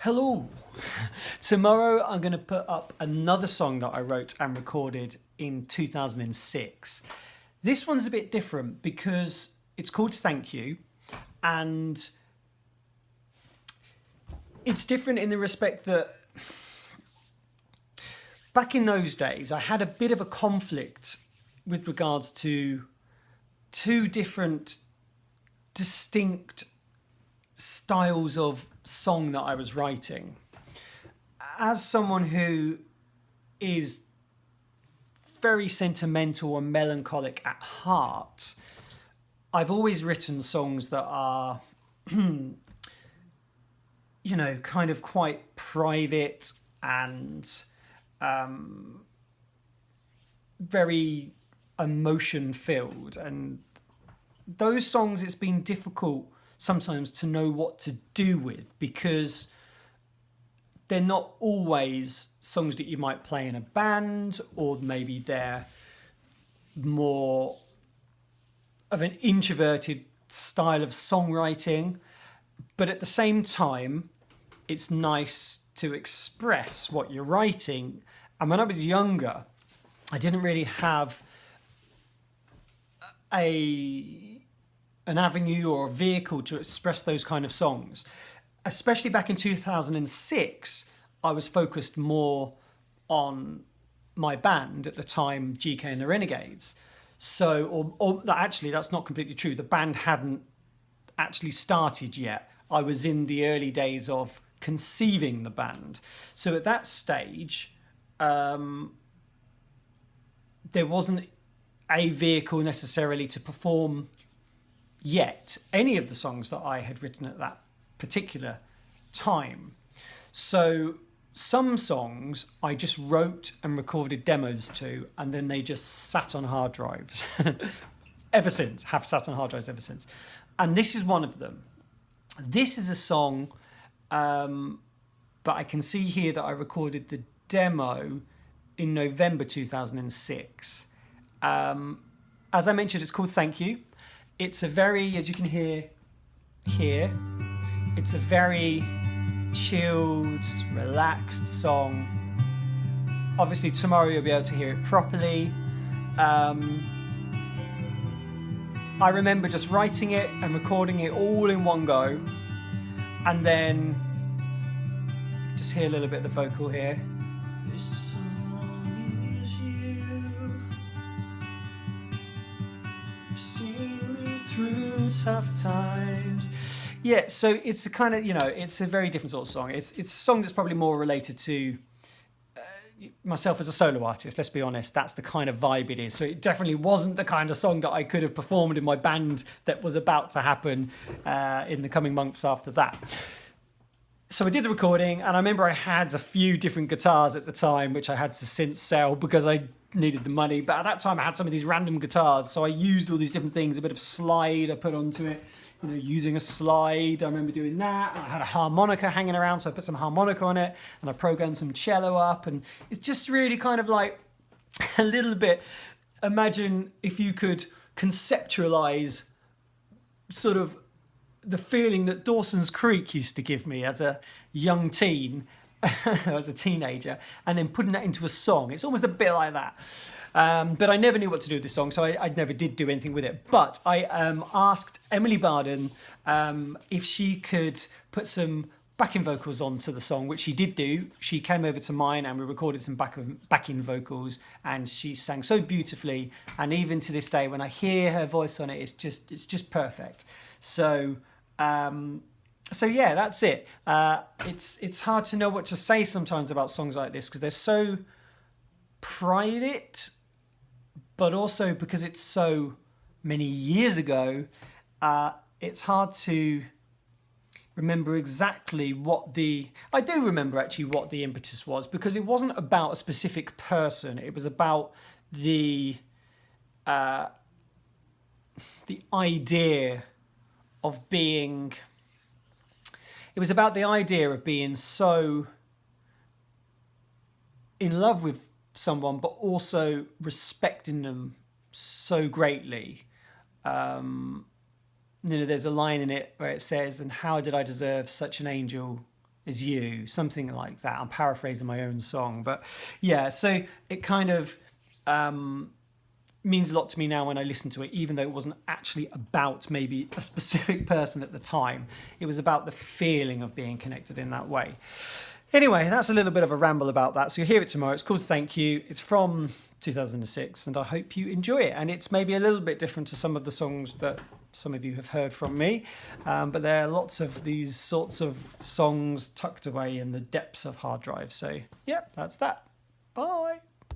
Hello. Tomorrow I'm going to put up another song that I wrote and recorded in 2006. This one's a bit different because it's called Thank You, and it's different in the respect that back in those days I had a bit of a conflict with regards to two different distinct styles of song that I was writing. As someone who is very sentimental and melancholic at heart, I've always written songs that are, kind of quite private and very emotion filled. And those songs, it's been difficult sometimes to know what to do with because they're not always songs that you might play in a band, or maybe they're more of an introverted style of songwriting. But at the same time, it's nice to express what you're writing. And when I was younger, I didn't really have an avenue or a vehicle to express those kind of songs. Especially back in 2006, I was focused more on my band at the time, GK and the Renegades. So, or actually, that's not completely true. The band hadn't actually started yet. I was in the early days of conceiving the band. So at that stage, there wasn't a vehicle necessarily to perform yet any of the songs that I had written at that particular time. So some songs I just wrote and recorded demos to, and then they just sat on hard drives have sat on hard drives ever since. And this is one of them. This is a song that I can see here that I recorded the demo in November 2006. As I mentioned, it's called Thank You. It's a very, as you can hear here, it's a very chilled, relaxed song. Obviously, tomorrow you'll be able to hear it properly. I remember just writing it and recording it all in one go. And then just hear a little bit of the vocal here. This song is you. You've seen me through tough times. Yeah, so it's a kind of, it's a very different sort of song. It's a song that's probably more related to myself as a solo artist, let's be honest. That's the kind of vibe it is. So it definitely wasn't the kind of song that I could have performed in my band that was about to happen in the coming months after that. So I did the recording, and I remember I had a few different guitars at the time, which I had to since sell because I needed the money. But at that time, I had some of these random guitars, so I used all these different things. A bit of slide I put onto it, using a slide. I remember doing that. I had a harmonica hanging around, so I put some harmonica on it, and I programmed some cello up, and it's just really kind of like a little bit. Imagine if you could conceptualize sort of the feeling that Dawson's Creek used to give me as a young teen, as a teenager, and then putting that into a song. It's almost a bit like that. But I never knew what to do with this song, so I never did do anything with it. But I asked Emily Barden if she could put some backing vocals onto the song, which she did do. She came over to mine and we recorded some backing vocals, and she sang so beautifully. And even to this day, when I hear her voice on it, it's just perfect. So yeah, that's it. It's hard to know what to say sometimes about songs like this because they're so private, but also because it's so many years ago, it's hard to remember exactly I do remember actually what the impetus was, because it wasn't about a specific person. It was about the idea of being... It was about the idea of being so in love with someone, but also respecting them so greatly. There's a line in it where it says, "And how did I deserve such an angel as you, something like that. I'm paraphrasing my own song, but yeah, so it kind of means a lot to me now when I listen to it, even though it wasn't actually about maybe a specific person at the time. It was about the feeling of being connected in that way. Anyway, that's a little bit of a ramble about that. So you'll hear it tomorrow. It's called Thank You. It's from 2006, and I hope you enjoy it. And it's maybe a little bit different to some of the songs that some of you have heard from me, but there are lots of these sorts of songs tucked away in the depths of hard drives. So yeah, that's that. Bye.